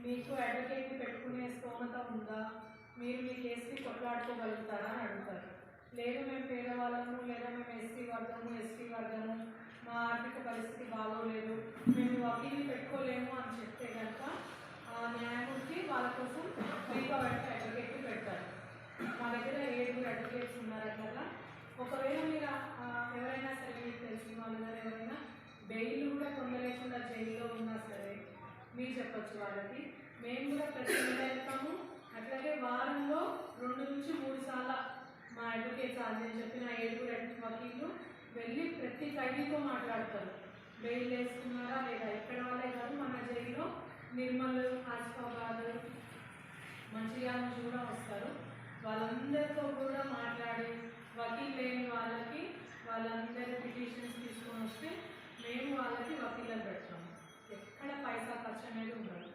మీకు అడ్వకేట్ని పెట్టుకునే స్తోమత ఉందా, మీరు మీ కేసుని కొట్లాడుకోగలుగుతారా అని అడుగుతారు. లేదు మేము పేదవాళ్ళము, లేదా మేము ఎస్టీ వర్గము, మా ఆర్థిక పరిస్థితి బాగోలేదు, మేము వకీల్ని పెట్టుకోలేము అని చెప్తే కనుక న్యాయమూర్తి వాళ్ళ కోసం ఫ్రీగా అడ్వకేట్ని పెడతారు. మా దగ్గర 7 అడ్వకేట్స్ ఉన్నారు అట్లా. ఒకవేళ మీరు ఎవరైనా సరే మీకు తెలిసిన వాళ్ళు కానీ ఎవరైనా బెయిల్ కూడా పొందలేకుండా జైల్లో ఉన్నా సరే మీరు చెప్పచ్చు వాళ్ళకి. మేము కూడా ప్రతి నెల వెళ్తాము. అట్లాగే వారంలో 2 నుంచి 3 సార్లు మా అడ్వకేట్స్ నేను చెప్పిన 7 వకీళ్ళు వెళ్ళి ప్రతి ఖైదీతో మాట్లాడతారు. బెయిల్ వేసుకున్నారా లేదా. ఇక్కడ వాళ్ళే కాదు, మన జైల్లో నిర్మల్, ఆసిఫాబాద్, మంచిర్యాల నుంచి కూడా వస్తారు. వాళ్ళందరితో కూడా మాట్లాడి వకీల్ లేని వాళ్ళకి వాళ్ళందరి పిటిషన్స్ తీసుకొని వస్తే మేము వాళ్ళకి వకీళ్ళని పెడతాము. ఎక్కడ పైసా ఖర్చు అనేది ఉండదు.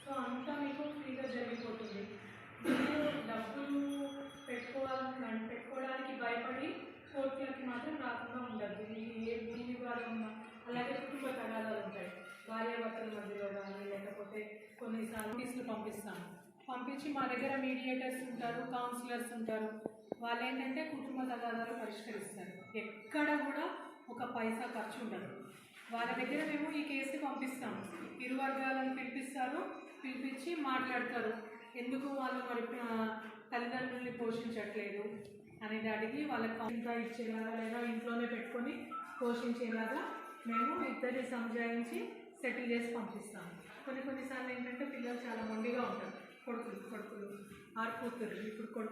సో అంతా మీకు ఫ్రీగా జరిగిపోతుంది. మీరు డబ్బులు పెట్టుకోవడానికి భయపడి కోర్టులకి మాత్రం రాకుండా ఉండదు. దీని ద్వారా ఉన్న అలాగే కుటుంబ తగాదాలు ఉంటాయి. భార్యాభర్తల మధ్యలో కానీ లేకపోతే కొన్నిసార్లు నోటీసులు పంపించి మా దగ్గర మీడియేటర్స్ ఉంటారు, కౌన్సిలర్స్ ఉంటారు. వాళ్ళు ఏంటంటే కుటుంబ తగాదాలు పరిష్కరిస్తారు. ఎక్కడ కూడా ఒక పైసా ఖర్చు ఉండదు. వాళ్ళ దగ్గర మేము ఈ కేసు పంపిస్తాము. ఇరు వర్గాలను పిలిపించి మాట్లాడతారు. ఎందుకు వాళ్ళు మరి తల్లిదండ్రుల్ని పోషించట్లేదు అనేది అడిగి వాళ్ళకి ఇంకా ఇచ్చేలాగా లేదా ఇంట్లోనే పెట్టుకొని పోషించేలాగా మేము ఇద్దరిని సంజాయించి సెటిల్ చేసి పంపిస్తాము. కొన్నిసార్లు ఏంటంటే పిల్లలు చాలా మొండిగా ఉంటారు. కొడుకులు కూతురు ఇప్పుడు